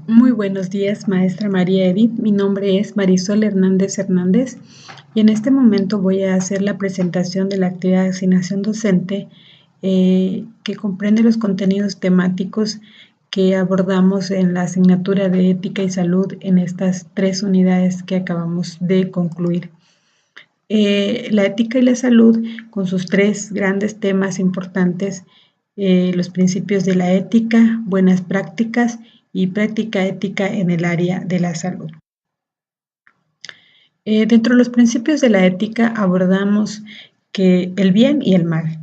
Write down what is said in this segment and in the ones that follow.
Muy buenos días, maestra María Edith. Mi nombre es Marisol Hernández Hernández y en este momento voy a hacer la presentación de la actividad de asignación docente que comprende los contenidos temáticos que abordamos en la asignatura de Ética y Salud en estas 3 unidades que acabamos de concluir. La ética y la salud, con sus 3 grandes temas importantes, los principios de la ética, buenas prácticas y práctica ética en el área de la salud. Dentro de los principios de la ética abordamos que el bien y el mal.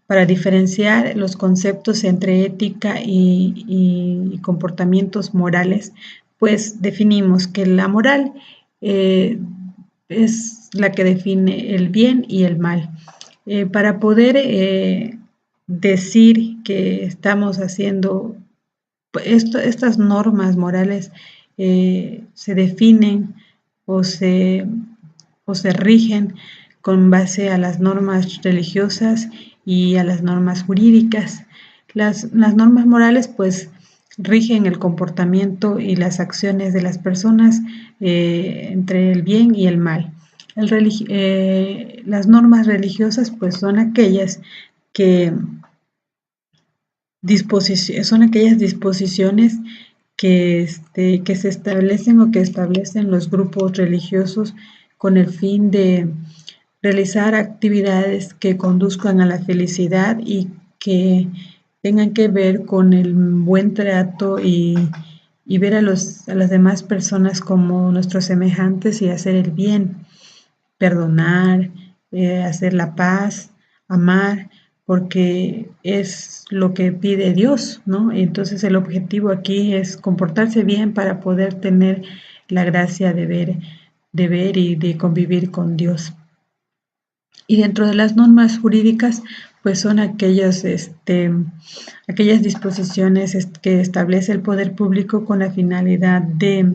Para diferenciar los conceptos entre ética y comportamientos morales, pues definimos que la moral es la que define el bien y el mal. Para poder decir que estamos haciendo estas normas morales se definen o se, o se rigen con base a las normas religiosas y a las normas jurídicas. Las normas morales pues rigen el comportamiento y las acciones de las personas entre el bien y el mal. Las normas religiosas pues son aquellas que son aquellas disposiciones que se establecen o que establecen los grupos religiosos con el fin de realizar actividades que conduzcan a la felicidad y que tengan que ver con el buen trato y ver a las demás personas como nuestros semejantes y hacer el bien, perdonar, hacer la paz, amar, porque es lo que pide Dios, ¿no? Entonces el objetivo aquí es comportarse bien para poder tener la gracia de ver y de convivir con Dios. Y dentro de las normas jurídicas, pues son aquellas disposiciones que establece el poder público con la finalidad de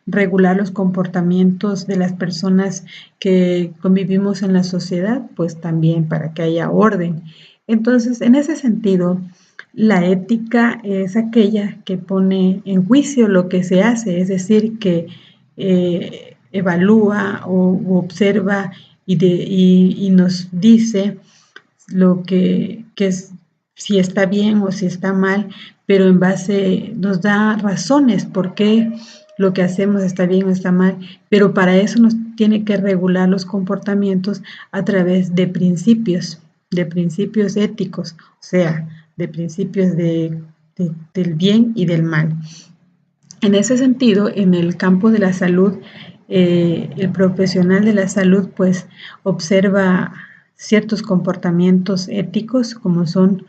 regular los comportamientos de las personas que convivimos en la sociedad, pues también para que haya orden. Entonces, en ese sentido, la ética es aquella que pone en juicio lo que se hace, es decir, que evalúa o observa y nos dice lo que es, si está bien o si está mal, pero en base, nos da razones por qué lo que hacemos está bien o está mal, pero para eso nos tiene que regular los comportamientos a través de principios éticos, o sea, de principios del bien y del mal. En ese sentido, en el campo de la salud, el profesional de la salud pues observa ciertos comportamientos éticos como son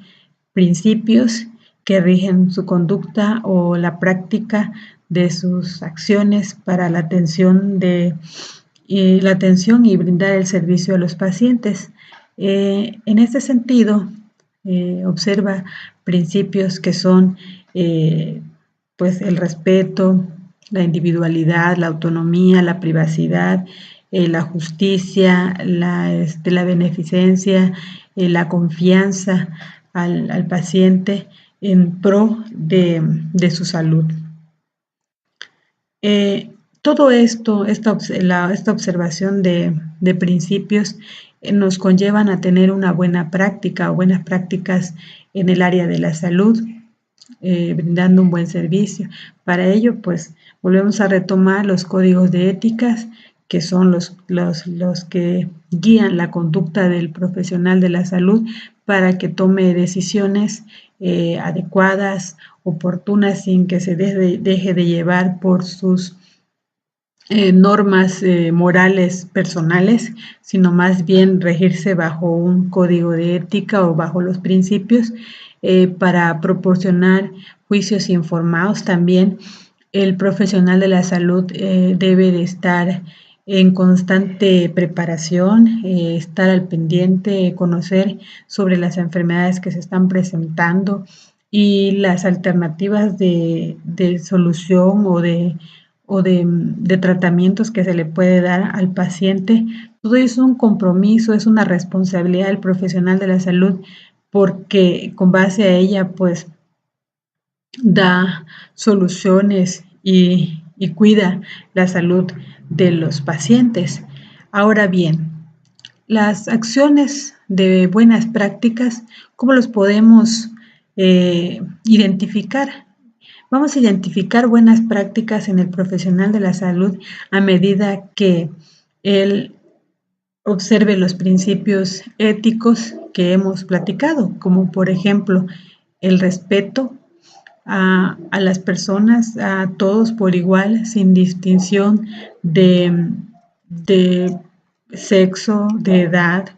principios que rigen su conducta o la práctica de sus acciones para la atención y brindar el servicio a los pacientes. En este sentido, observa principios que son pues el respeto, la individualidad, la autonomía, la privacidad, la justicia, la beneficencia, la confianza al paciente en pro de su salud. Todo esto, esta observación de principios nos conllevan a tener una buena práctica o buenas prácticas en el área de la salud, brindando un buen servicio. Para ello, pues, volvemos a retomar los códigos de éticas, que son los que guían la conducta del profesional de la salud para que tome decisiones adecuadas, oportunas, sin que se deje de llevar por sus normas morales personales, sino más bien regirse bajo un código de ética o bajo los principios para proporcionar juicios informados. También el profesional de la salud debe de estar en constante preparación, estar al pendiente, conocer sobre las enfermedades que se están presentando y las alternativas de solución o de tratamientos que se le puede dar al paciente. Todo es un compromiso, es una responsabilidad del profesional de la salud, porque con base a ella, pues, da soluciones y cuida la salud de los pacientes. Ahora bien, las acciones de buenas prácticas, ¿cómo los podemos identificar? Vamos a identificar buenas prácticas en el profesional de la salud a medida que él observe los principios éticos que hemos platicado, como por ejemplo el respeto a las personas, a todos por igual, sin distinción de sexo, de edad,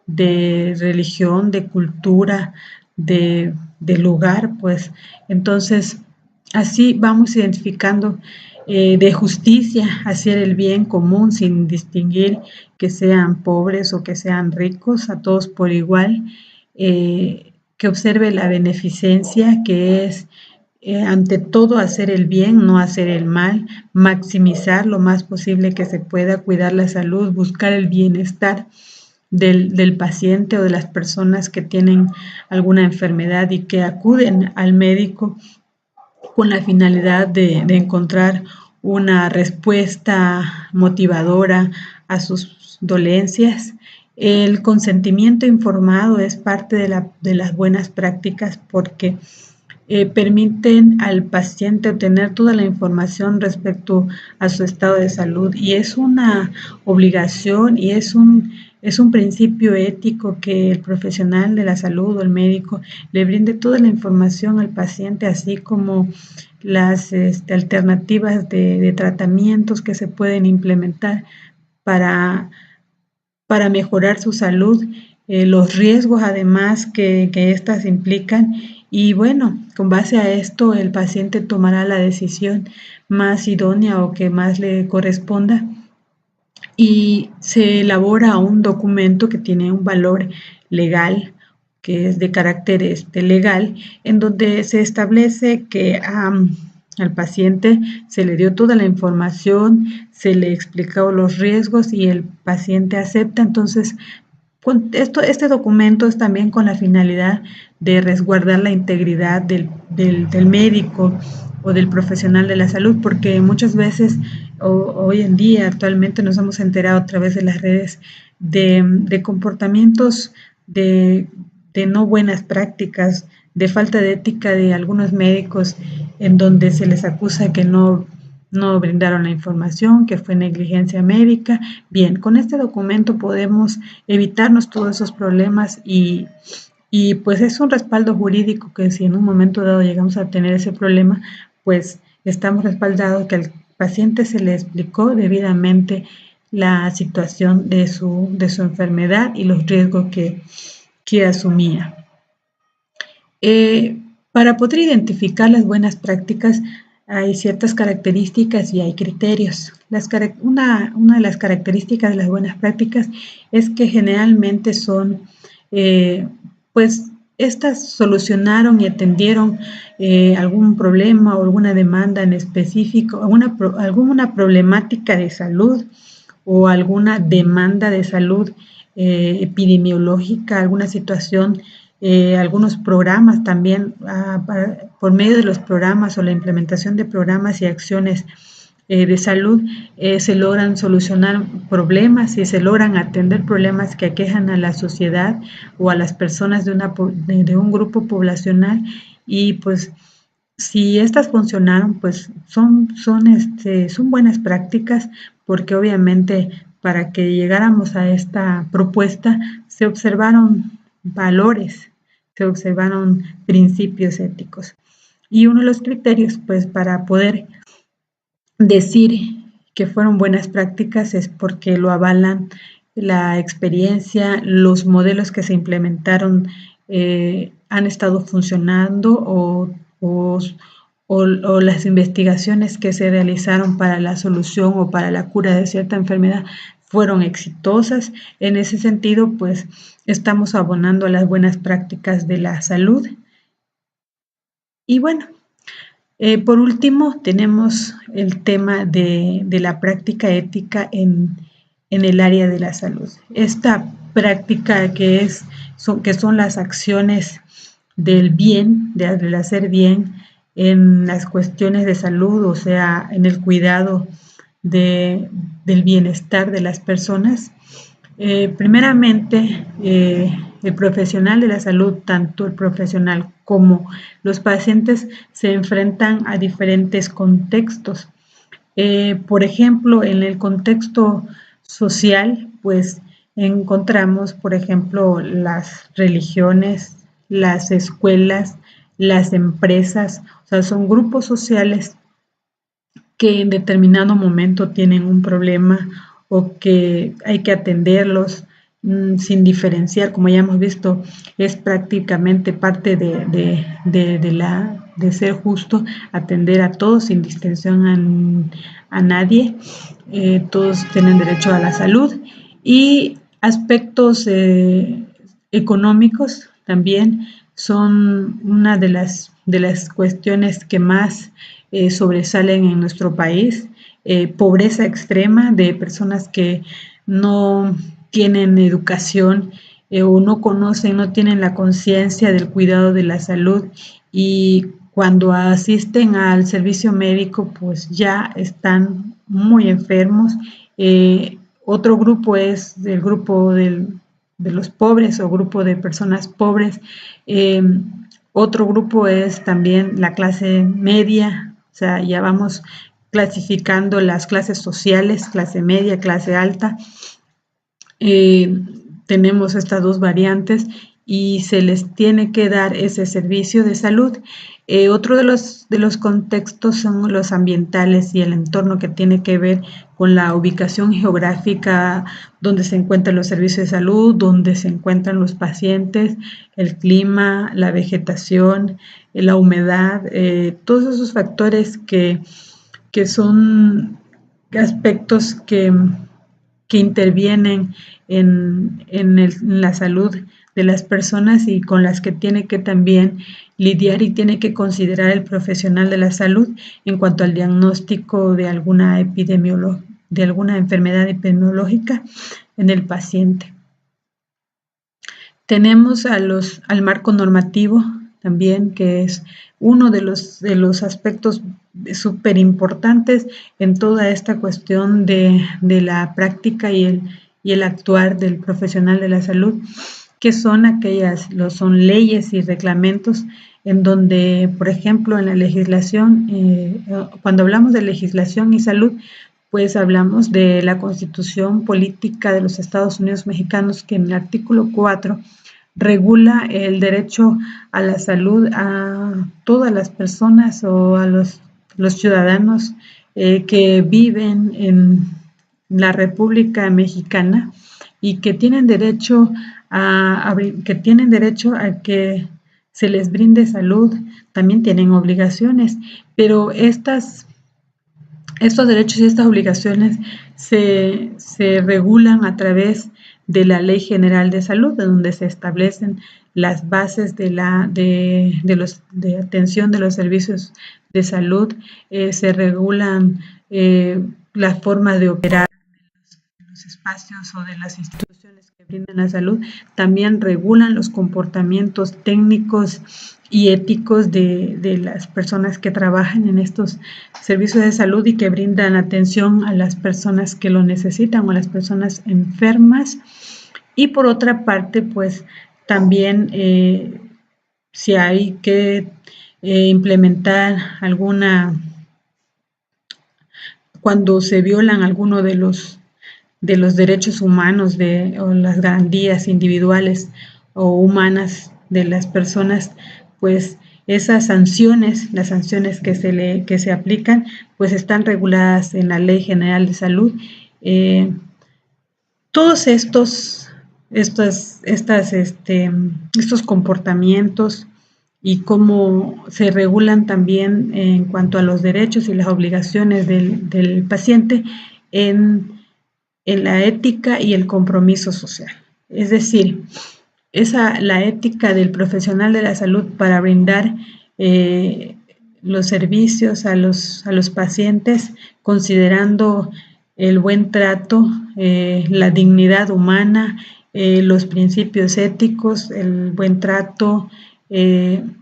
de religión, de cultura, de lugar, pues entonces así vamos identificando de justicia, hacer el bien común sin distinguir que sean pobres o que sean ricos, a todos por igual, que observe la beneficencia, que es ante todo hacer el bien, no hacer el mal, maximizar lo más posible que se pueda, cuidar la salud, buscar el bienestar del paciente o de las personas que tienen alguna enfermedad y que acuden al médico con la finalidad de encontrar una respuesta motivadora a sus dolencias. El consentimiento informado es parte de las buenas prácticas porque permiten al paciente obtener toda la información respecto a su estado de salud y es una obligación y es un principio ético que el profesional de la salud o el médico le brinde toda la información al paciente, así como las alternativas de tratamientos que se pueden implementar para, para mejorar su salud, los riesgos además que éstas implican y bueno, con base a esto el paciente tomará la decisión más idónea o que más le corresponda y se elabora un documento que tiene un valor legal, que es de carácter legal, en donde se establece que al paciente se le dio toda la información, se le explicó los riesgos y el paciente acepta. Entonces, este documento es también con la finalidad de resguardar la integridad del médico o del profesional de la salud, porque muchas veces hoy en día actualmente nos hemos enterado a través de las redes de comportamientos de, de no buenas prácticas, de falta de ética de algunos médicos en donde se les acusa que no brindaron la información, que fue negligencia médica. Bien, con este documento podemos evitarnos todos esos problemas y pues es un respaldo jurídico que si en un momento dado llegamos a tener ese problema, pues estamos respaldados que al paciente se le explicó debidamente la situación de su enfermedad y los riesgos que asumía. Para poder identificar las buenas prácticas hay ciertas características y hay criterios. Una de las características de las buenas prácticas es que generalmente son, pues, estas solucionaron y atendieron algún problema o alguna demanda en específico, alguna problemática de salud o alguna demanda de salud epidemiológica, alguna situación, algunos programas también, por medio de los programas o la implementación de programas y acciones de salud, se logran solucionar problemas y se logran atender problemas que aquejan a la sociedad o a las personas de un grupo poblacional y pues si estas funcionaron, pues son buenas prácticas porque obviamente para que llegáramos a esta propuesta se observaron valores, se observaron principios éticos. Y uno de los criterios, pues para poder decir que fueron buenas prácticas es porque lo avalan la experiencia, los modelos que se implementaron han estado funcionando o las investigaciones que se realizaron para la solución o para la cura de cierta enfermedad fueron exitosas. En ese sentido, pues estamos abonando a las buenas prácticas de la salud. Y bueno, por último, tenemos el tema de la práctica ética en el área de la salud. Esta práctica que son las acciones del bien, del hacer bien, en las cuestiones de salud, o sea, en el cuidado del bienestar de las personas. Primeramente, el profesional de la salud, tanto el profesional como los pacientes, se enfrentan a diferentes contextos. Por ejemplo, en el contexto social, pues encontramos, por ejemplo, las religiones, las escuelas, las empresas, o sea, son grupos sociales que en determinado momento tienen un problema o que hay que atenderlos sin diferenciar, como ya hemos visto, es prácticamente parte de ser justo, atender a todos sin distinción a nadie. Todos tienen derecho a la salud y aspectos económicos también son una de las cuestiones que más sobresalen en nuestro país. Pobreza extrema de personas que no tienen educación o no conocen, no tienen la conciencia del cuidado de la salud y cuando asisten al servicio médico pues ya están muy enfermos. Otro grupo es el grupo de los pobres o grupo de personas pobres. Eh, Otro grupo es también la clase media, o sea, ya vamos clasificando las clases sociales, clase media, clase alta. Tenemos estas dos variantes y se les tiene que dar ese servicio de salud. Otro de los contextos son los ambientales y el entorno que tiene que ver con la ubicación geográfica donde se encuentran los servicios de salud, donde se encuentran los pacientes, el clima, la vegetación, la humedad, todos esos factores que son aspectos que intervienen en la salud de las personas y con las que tiene que también lidiar y tiene que considerar el profesional de la salud en cuanto al diagnóstico de alguna de alguna enfermedad epidemiológica en el paciente. Tenemos al marco normativo también, que es uno de los aspectos súper importantes en toda esta cuestión de la práctica y el actuar del profesional de la salud, que son son leyes y reglamentos en donde, por ejemplo, en la legislación, cuando hablamos de legislación y salud, pues hablamos de la Constitución Política de los Estados Unidos Mexicanos, que en el artículo 4 regula el derecho a la salud a todas las personas o a los ciudadanos que viven en la República Mexicana y que tienen derecho a que se les brinde salud, también tienen obligaciones, pero estos derechos y estas obligaciones se regulan a través de la Ley General de Salud, donde se establecen las bases de atención de los servicios de salud, se regulan la forma de operar de los espacios o de las instituciones que brindan la salud, también regulan los comportamientos técnicos y éticos de las personas que trabajan en estos servicios de salud y que brindan atención a las personas que lo necesitan o a las personas enfermas. Y por otra parte, pues también si hay que implementar cuando se violan alguno de los derechos humanos o las garantías individuales o humanas de las personas, pues esas sanciones, las sanciones que se aplican, pues están reguladas en la Ley General de Salud. Todos estos comportamientos y cómo se regulan también en cuanto a los derechos y las obligaciones del paciente en la ética y el compromiso social. Es decir, la ética del profesional de la salud para brindar los servicios a los pacientes, considerando el buen trato, la dignidad humana, los principios éticos, el buen trato, en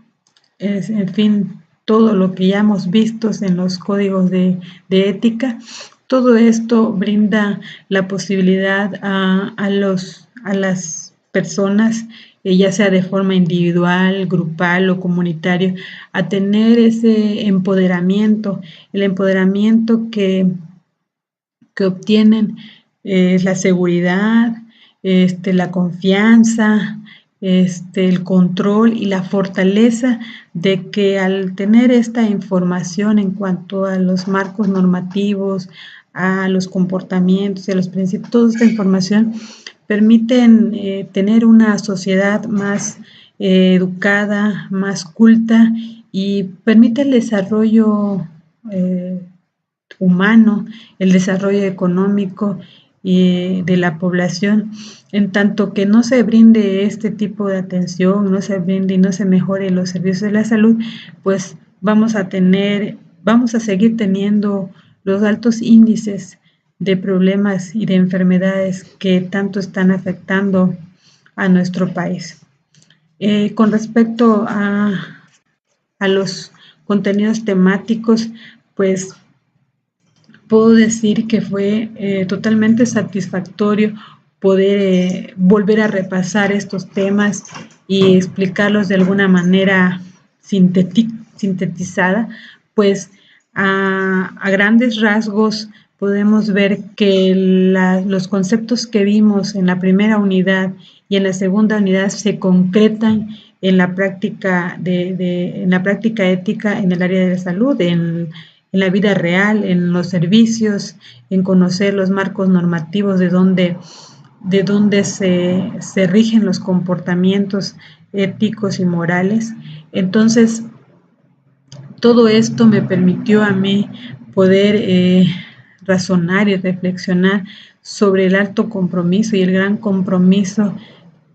fin, todo lo que ya hemos visto en los códigos de ética, todo esto brinda la posibilidad a las personas, ya sea de forma individual, grupal o comunitario, a tener ese empoderamiento, el empoderamiento que obtienen es la seguridad, la confianza, el control y la fortaleza de que al tener esta información en cuanto a los marcos normativos, a los comportamientos y a los principios, toda esta información permiten tener una sociedad más educada, más culta y permite el desarrollo humano, el desarrollo económico de la población, en tanto que no se brinde este tipo de atención, no se brinde y no se mejore los servicios de la salud, pues vamos a seguir teniendo los altos índices de problemas y de enfermedades que tanto están afectando a nuestro país. Con respecto a los contenidos temáticos, pues puedo decir que fue totalmente satisfactorio poder volver a repasar estos temas y explicarlos de alguna manera sintetizada, pues a grandes rasgos podemos ver que los conceptos que vimos en la primera unidad y en la segunda unidad se concretan en la práctica en la práctica ética en el área de la salud, en la vida real, en los servicios, en conocer los marcos normativos de donde se rigen los comportamientos éticos y morales. Entonces, todo esto me permitió a mí poder razonar y reflexionar sobre el alto compromiso y el gran compromiso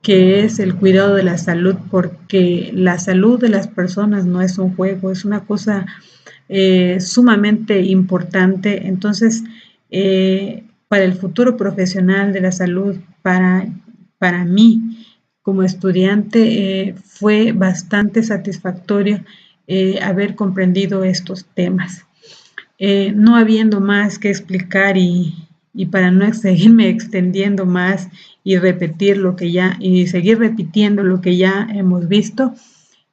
que es el cuidado de la salud, porque la salud de las personas no es un juego, es una cosa sumamente importante. Entonces, para el futuro profesional de la salud, para mí como estudiante, fue bastante satisfactorio haber comprendido estos temas. No habiendo más que explicar y para no seguirme extendiendo más y repetir lo que ya, y seguir repitiendo lo que ya hemos visto,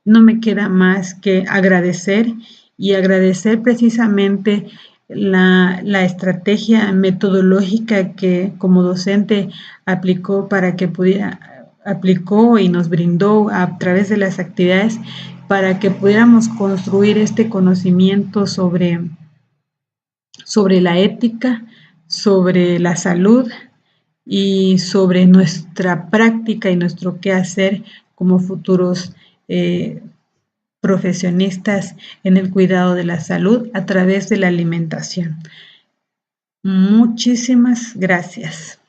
no me queda más que agradecer y agradecer precisamente la estrategia metodológica que como docente aplicó y nos brindó a través de las actividades para que pudiéramos construir este conocimiento sobre la ética, sobre la salud y sobre nuestra práctica y nuestro quehacer como futuros profesionistas en el cuidado de la salud a través de la alimentación. Muchísimas gracias.